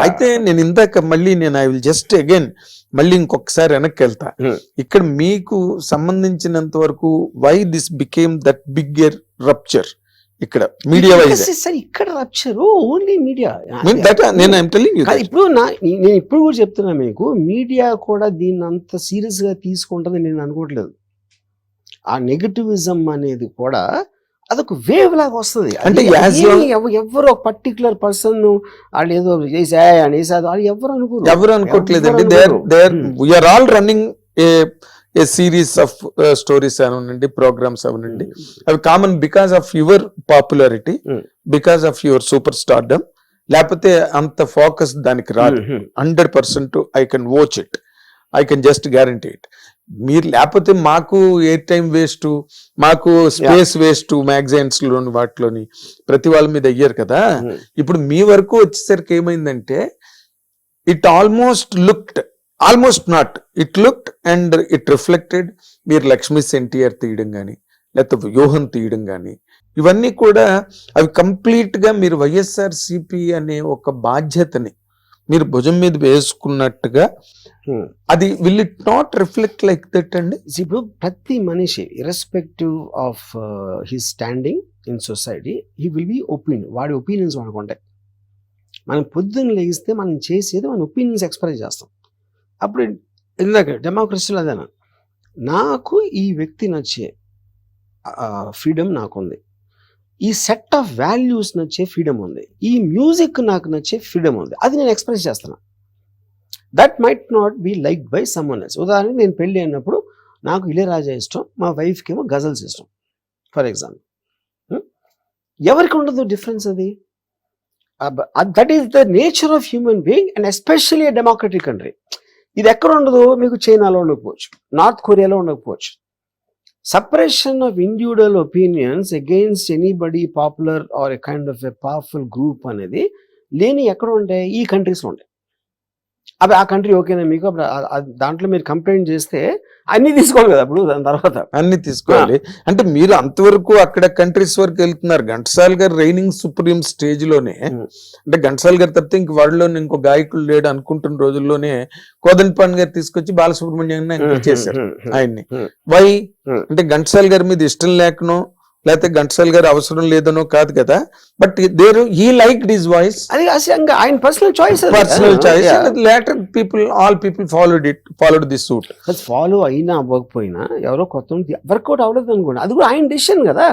అయితే నేను ఇందాక మళ్ళీ నేను ఐ విల్ జస్ట్ అగైన్ మళ్ళీ ఇంకొకసారి వెనక్కి వెళ్తా. ఇక్కడ మీకు సంబంధించినంత వరకు why this became that bigger rupture ఇక్కడ మీడియా వైజ్? ఇక్కడ రప్చర్ ఓన్లీ మీడియా. ఇప్పుడు నేను ఇప్పుడు కూడా చెప్తున్నా మీకు, మీడియా కూడా దీన్ని అంత సీరియస్ గా తీసుకుంటుంది నేను అనుకోవట్లేదు. ఆ నెగటివిజం అనేది కూడా అదొక వేవ్ లాగా వస్తుంది. అంటే ఎవరు పర్టికులర్ పర్సన్ వాళ్ళు ఏదో చేసాయి అనేసి వాళ్ళు ఎవరు అనుకోవట్లేదు అండి. We are all running a series of stories అవనండి, ప్రోగ్రామ్స్ అవనండి, అవి common because of your popularity, because of your super stardom. లేకపోతే అంత ఫోకస్ దానికి రాదు. 100% I can watch it, I can just guarantee it. మీరు లేకపోతే మాకు ఎయిర్ టైం వేస్ట్, మాకు స్పేస్ వేస్ట్, మ్యాగజైన్స్ లోని వాటిలోని ప్రతి వాళ్ళ మీద అయ్యారు కదా. ఇప్పుడు మీ వరకు వచ్చేసరికి ఏమైందంటే it almost not it looked and it reflected. మీరు లక్ష్మీ ఎన్టీఆర్ తీయడం కానీ, లేకపోతే వ్యూహం తీయడం కానీ, ఇవన్నీ కూడా అవి కంప్లీట్ గా మీరు వైఎస్ఆర్సీపీ అనే ఒక బాధ్యతని మీరు భుజం మీద వేసుకున్నట్టుగా అది will it not reflect like that అండి? ఇప్పుడు ప్రతి మనిషి irrespective of his standing in society he will be opinion. వాడి ఒపీనియన్స్ వాడికి ఉంటాయి. మనం పొద్దున్న లేగిస్తే మనం చేసేది మన ఒపీనియన్స్ ఎక్స్ప్రెస్ చేస్తాం. అప్పుడు ఇందాక డెమోక్రసీలో అదేనా, నాకు ఈ వ్యక్తి నచ్చే ఫ్రీడమ్ నాకుంది, ఈ సెట్ ఆఫ్ వాల్యూస్ నచ్చే ఫ్రీడమ్ ఉంది, ఈ మ్యూజిక్ నాకు నచ్చే ఫ్రీడమ్ ఉంది, అది నేను ఎక్స్ప్రెస్ చేస్తున్నా. That might not be like by someone else. ఉదాహరణకి నేను పెళ్ళి అయినప్పుడు నాకు ఇళయరాజా ఇష్టం, మా వైఫ్కి ఏమో గజల్స్ ఇష్టం ఫర్ ఎగ్జాంపుల్. ఎవరికి ఉండదు డిఫరెన్స్ అది. That is the nature of human being and especially democratic country. ఇది ఎక్కడ ఉండదు? మీకు చైనాలో ఉండకపోవచ్చు, నార్త్ కొరియాలో ఉండకపోవచ్చు. Separation of individual opinions against anybody popular or a kind of a powerful group అనేది లేని ఎక్కడ ఉంటాయి? ఈ కంట్రీస్లో ఉంటాయి. అవి ఆ కంట్రీ ఓకేనా మీకు? అప్పుడు దాంట్లో మీరు కంప్లైంట్ చేస్తే అన్ని తీసుకోవాలి కదా, అప్పుడు దాని తర్వాత అన్ని తీసుకోవాలి. అంటే మీరు అంతవరకు అక్కడ కంట్రీస్ వరకు వెళ్తున్నారు. ఘంటసాల గారు రైనింగ్ సుప్రీం స్టేజ్ లోనే, అంటే ఘంటసాల గారు తప్పితే ఇంక వాళ్ళలో ఇంకో గాయకులు లేడు అనుకుంటున్న రోజుల్లోనే కోదండపాణి గారు తీసుకొచ్చి బాలసుబ్రహ్మణ్యం చేశారు ఆయన్ని. వై అంటే ఘంటసాల గారి మీద ఇష్టం లేకనో, లేకపోతే ఘంటసాల గారు అవసరం లేదనో కాదు కదా, but he liked his voice. అది ఆయన personal choice. Later all people followed this suit. Follow అయినా అవ్వకపోయినా ఎవరో కొత్త వర్కౌట్ అవ్వలేదు అనుకోండి, అది కూడా ఆయన డిసిషన్ కదా.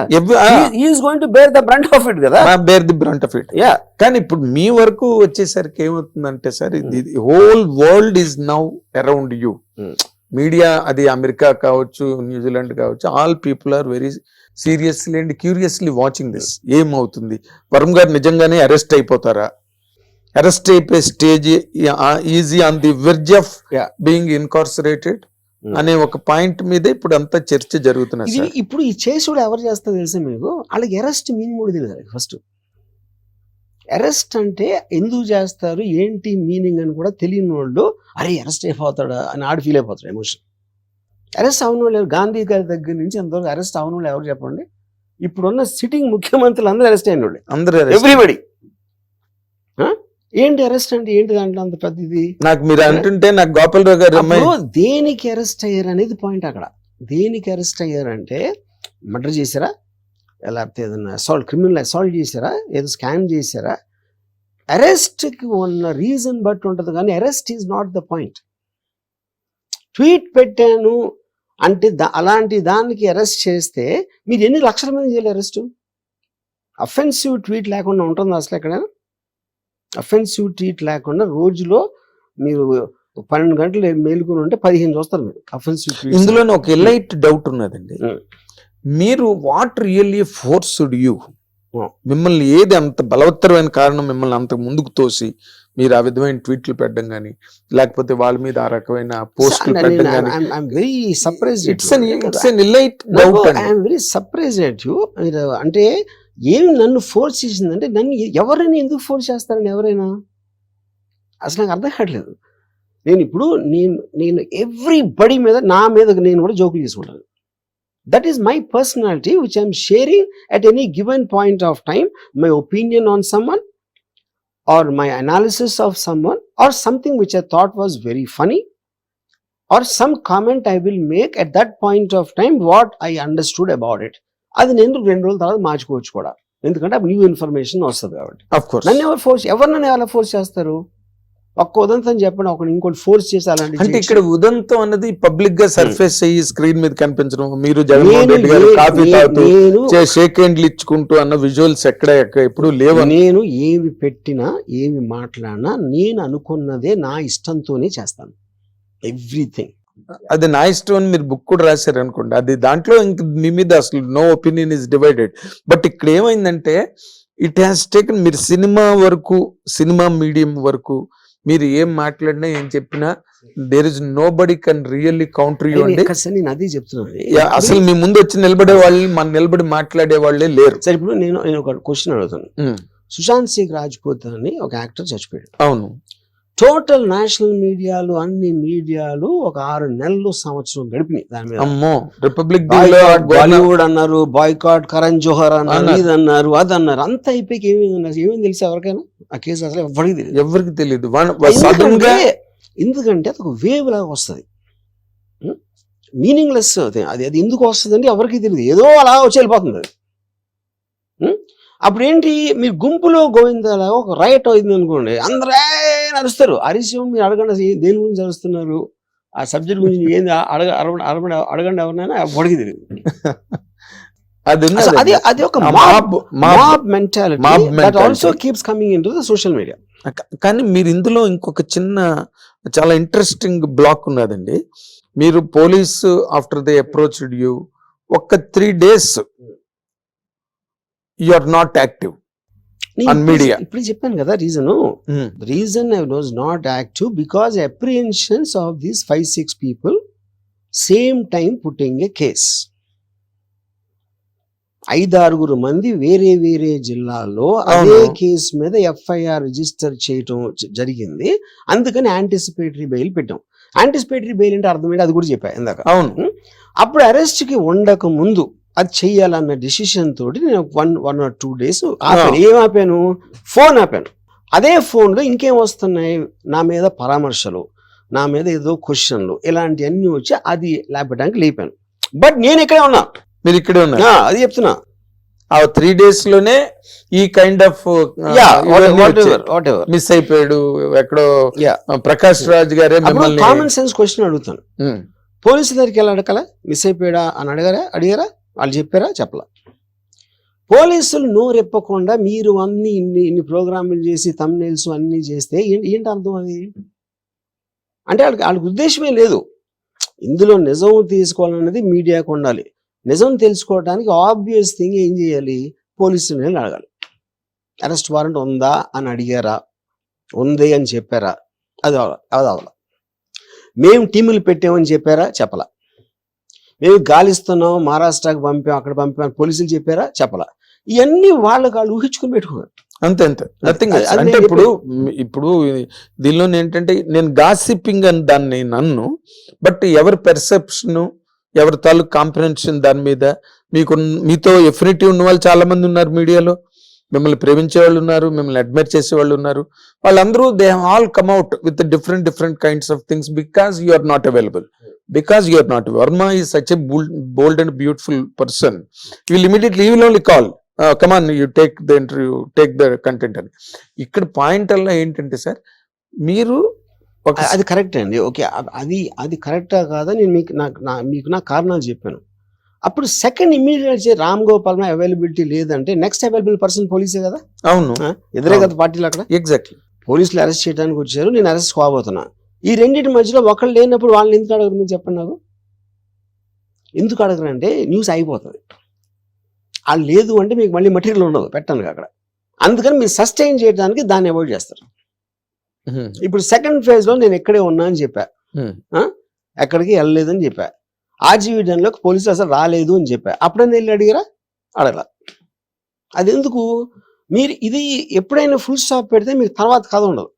Is going to bear the brunt of it కదా, bear the brunt of it. కానీ ఇప్పుడు మీ వరకు వచ్చేసరికి ఏమవుతుందంటే sir, whole world is now around you. Media, అది అమెరికా కావచ్చు, న్యూజిలాండ్ కావచ్చు, all people are very seriously and curiously watching this. ఏమవుతుంది? వరుణ్ గారు నిజంగానే అరెస్ట్ అయిపోతారా? అరెస్ట్ అయిపోయే stage is on the verge of being incorporated అనే ఒక పాయింట్ మీద ఇప్పుడు అంతా చర్చ జరుగుతున్నది. ఇప్పుడు ఈ చేసుడు ఎవరు చేస్తారు తెలుసా మీకు? వాళ్ళకి అరెస్ట్ మీనింగ్ కూడా తెలియదు. ఫస్ట్ అరెస్ట్ అంటే ఎందుకు చేస్తారు, ఏంటి మీనింగ్ అని కూడా తెలియని వాళ్ళు అరే అరెస్ట్ అయిపోతాడా అని ఆడు ఫీల్ అయిపోతాడు. ఎమోషన్ అరెస్ట్ అవన వాళ్ళు గాంధీ గారి దగ్గర నుంచి ఎంతవరకు అరెస్ట్ అవన వాళ్ళు ఎవరు చెప్పండి? ఇప్పుడున్న సిట్టింగ్ ముఖ్యమంత్రులు అందరూ అరెస్ట్ అయిన వాళ్ళు, అందరూ ఎవ్రీబడి. ఏంటి అరెస్ట్ అంటే ఏంటి? దాంట్లో అంత పెద్దది నాకు మీరు అంటుంటే నాకు గోపాలరావు గారు దేనికి అరెస్ట్ అయ్యారు అనేది పాయింట్. అక్కడ దేనికి అరెస్ట్ అయ్యారంటే మర్డర్ చేశారా, లేకపోతే ఏదైనా అసాల్ట్, క్రిమినల్ అసాల్ట్ చేశారా, ఏదో స్కామ్ చేశారా? అరెస్ట్కి ఉన్న రీజన్ బట్టి ఉంటుంది, కానీ arrest is not the point. Tweet పెట్టాను అంటే అలాంటి దానికి అరెస్ట్ చేస్తే మీరు ఎన్ని లక్షల మంది చేయాలి అరెస్టు? అఫెన్సివ్ ట్వీట్ లేకుండా ఉంటుంది అసలు ఎక్కడైనా? అఫెన్సివ్ ట్వీట్ లేకుండా రోజులో మీరు 12 గంటలు మేలుకొని ఉంటే 15 చూస్తారు మీరు అఫెన్సివ్ ట్వీట్. ఇందులోనే ఒక ఎలైట్ డౌట్ ఉన్నదండి. మీరు వాట్ రియల్లీ ఫోర్స్డ్ యూ, మిమ్మల్ని ఏది అంత బలవత్తరమైన కారణం మిమ్మల్ని అంత ముందుకు తోసి మీరు ఆ విధమైన ట్వీట్లు పెట్టడం కానీ, లేకపోతే వాళ్ళ మీద ఆ రకమైన పోస్టులు పెట్టడం కానీ? అంటే ఏమి నన్ను ఫోర్స్ చేసిందంటే, నన్ను ఎవరైనా ఎందుకు ఫోర్స్ చేస్తారని ఎవరైనా అసలు నాకు అర్థం కావట్లేదు. నేను ఎవ్రీబడి మీద, నా మీద నేను కూడా జోకులు చేసుకుంటాను. That is my personality which I am sharing at any given point of time, my opinion on someone, or my analysis of someone or something which I thought was very funny or some comment I will make at that point of time what I understood about it. అది నేను 2 రోజుల తర్వాత మార్చుకోవచ్చు కూడా, ఎందుకంటే new information వస్తుంది కాబట్టి. Of course. నన్ను ఎవరినైనా ఎలా ఫోర్స్ చేస్తారు? ఒక్క ఉదంతం చెప్పండి, ఒకటి ఇంకోటి ఫోర్స్ చేసి అలాంటి అంటే ఇక్కడ ఉదంతం అన్నది పబ్లిక్ గా సర్ఫేస్ అయ్యి స్క్రీన్ మీద కనిపించడం, మీరు జగన్మోహన్ రెడ్డి గారు కాఫీ తాగుతూ షేక్ హ్యాండ్లు ఇచ్చుకుంటూ అన్న విజువల్స్ ఎక్కడ ఎప్పుడు లేవు. నేను ఏమి పెట్టినా ఏమి మాట్లాడినా నేను అనుకున్నదే నా ఇష్టంతోనే చేస్తాను, ఎవ్రీథింగ్. అది నా ఇష్టం అని మీరు బుక్ కూడా రాశారు అనుకోండి, అది దాంట్లో ఇంక మీ మీద అసలు no opinion is divided. But ఇక్కడ ఏమైందంటే ఇట్ హ్యాస్ టేకన్, మీరు సినిమా వరకు, సినిమా మీడియం వరకు మీరు ఏం మాట్లాడినా ఏం చెప్పినా there is nobody can really counter you అండి. నేను అదే చెప్తున్నాను, అసలు మీ ముందు వచ్చి నిలబడే వాళ్ళు, మన నిలబడి మాట్లాడే వాళ్ళే లేరు. సరే ఇప్పుడు నేను ఒక క్వశ్చన్ అడుగుతాను. సుశాంత్ సింగ్ రాజ్పూత్ అని ఒక యాక్టర్ చచ్చిపోయాడు. అవును. టోటల్ నేషనల్ మీడియాలు, అన్ని మీడియాలు ఒక 6 నెలలు సంవత్సరం గడిపినాయి దాని మీద. అమ్మో, రిపబ్లిక్ బాలీవుడ్ అన్నారు, బాయ్కాట్ కరణ్ జోహర్ అన్నారు, ఇది అన్నారు, అది అన్నారు. అంత అయిపోయి ఏమేమి తెలుసు ఎవరికైనా? ఆ కేసు అసలు ఎవరికి తెలియదు. ఎందుకంటే అది ఒక వేవ్ లాగా వస్తుంది, మీనింగ్లెస్. అది ఎందుకు వస్తుంది అంటే ఎవరికి తెలియదు, ఏదో అలా వచ్చి వెళ్ళిపోతుంది అది. అప్పుడు ఏంటి, మీరు గుంపులో గోవిందలాగా ఒక రైట్ అయింది అనుకోండి, అందరూ నడుస్తారు. హరీష్ మీరు అడగండి దేని గురించి అరుస్తున్నారు, ఆ సబ్జెక్ట్ గురించి ఏంది అడగండి ఎవరినైనా ఎవరికి తెలియదు. అది ఒక mob mentality that also keeps coming into the social media. కానీ మీరు ఇందులో ఇంకొక చిన్న చాలా ఇంట్రెస్టింగ్ బ్లాక్ ఉన్నదండి. మీరు police after they approached you, ఒక్క 3 days you are not active on media. ఇప్పుడు చెప్పాను కదా reason I was not active because apprehensions of these 5-6 people same time putting a case. 5-6 మంది వేరే వేరే జిల్లాల్లో అదే కేసు మీద FIR రిజిస్టర్ చేయటం జరిగింది. అందుకని యాంటిసిపేటరీ బెయిల్ పెట్టాం. యాంటిసిపేటరీ బెయిల్ అంటే అర్థం ఏంటి అది కూడా చెప్పా ఇందాక. అవును. అప్పుడు అరెస్ట్ కి ఉండక ముందు అది చెయ్యాలన్న డిసిషన్ తోటి నేను 1 or 2 days ఆపాను. ఏం ఆపాను? ఫోన్ ఆపాను. అదే ఫోన్లో ఇంకేం వస్తున్నాయి, నా మీద పరామర్శలు, నా మీద ఏదో క్వశ్చన్లు, ఇలాంటివన్నీ వచ్చి అది లేపడానికి లేపాను. బట్ నేను ఇక్కడే ఉన్నా, మీరు ఇక్కడే ఉన్నా, అది చెప్తున్నా. ఆ 3 days లోనే ఈ కైండ్ ఆఫ్ మిస్ అయిపోయాడు ఎక్కడో ప్రకాష్ రాజ్ గారే. కామన్ సెన్స్ క్వశ్చన్ అడుగుతాను, పోలీసు దగ్గరికి ఎలా అడగల, మిస్ అయిపోయాడా అని అడిగారా? వాళ్ళు చెప్పారా? చెప్పలా. పోలీసులు నోరెప్పకుండా మీరు ఇన్ని ప్రోగ్రాములు చేసి థంబ్నెయిల్స్ అన్ని చేస్తే ఏంటి అర్థం? అది అంటే వాళ్ళకి ఉద్దేశమే లేదు. ఇందులో నిజం తీసుకోవాలన్నది మీడియాకు ఉండాలి. నిజం తెలుసుకోవడానికి ఆబ్వియస్ థింగ్ ఏం చేయాలి, పోలీసులు అడగాలి. అరెస్ట్ వారెంట్ ఉందా అని అడిగారా, ఉంది అని చెప్పారా? అది అవలా. మేము టీములు పెట్టామని చెప్పారా? చెప్పలా. మేము గాలిస్తున్నాం, మహారాష్ట్రకి పంపాం, అక్కడ పంపాం, పోలీసులు చెప్పారా? చెప్పలా. ఇవన్నీ వాళ్ళు ఊహించుకుని పెట్టుకున్నారు. అంతే. నథింగ్. అంటే ఇప్పుడు దీనిలో ఏంటంటే నేను గాసిపింగ్ అని దాన్ని నన్ను, బట్ ఎవరి పెర్సెప్షన్, ఎవరి తాలూకు కాంప్రహెన్షన్ దాని మీద మీతో ఎఫినిటీ ఉన్న వాళ్ళు చాలా మంది ఉన్నారు మీడియాలో. మిమ్మల్ని ప్రేమించే వాళ్ళు ఉన్నారు, మిమ్మల్ని అడ్మైర్ చేసే వాళ్ళు ఉన్నారు. వాళ్ళందరూ they have all come out with different kinds of things because you are not available. Because you are not. Verma is such a bold and beautiful person. You will only call, come on, you take the interview, take the content అని. ఇక్కడ point అలా ఏంటంటే sir, మీరు అది correct అండి, okay, అది కరెక్టా కాదా నేను మీకు నా కారణాలు చెప్పాను. అప్పుడు second immediate Ram Gopal availability లేదంటే నెక్స్ట్ అవైలబుల్ పర్సన్ పోలీసే కదా. అవును, ఎదురే కదా పార్టీలు అక్కడ. ఎగ్జాక్ట్లీ. పోలీసులు అరెస్ట్ చేయడానికి వచ్చారు, నేను అరెస్ట్ కాబోతున్నా. ఈ రెండింటి మధ్యలో ఒకళ్ళు లేనప్పుడు వాళ్ళని ఎందుకు అడగరు? మీరు చెప్పండి నాకు. ఎందుకు అడగరు అంటే న్యూస్ అయిపోతుంది. వాళ్ళు లేదు అంటే మీకు మళ్ళీ మెటీరియల్ ఉండదు పెట్టడానికి అక్కడ. అందుకని మీరు సస్టైన్ చేయడానికి దాన్ని అవాయిడ్ చేస్తారు. ఇప్పుడు సెకండ్ ఫేజ్ లో నేను ఎక్కడే ఉన్నా అని చెప్పా, ఎక్కడికి వెళ్ళలేదని చెప్పా. ఆర్జీవీడన్లోకి పోలీసులు అసలు రాలేదు అని చెప్పా. అప్పుడైనా వెళ్ళి అడిగారా? అడగల. అది ఎందుకు? మీరు ఇది ఎప్పుడైనా ఫుల్ స్టాప్ పెడితే మీకు తర్వాత కథ ఉండదు.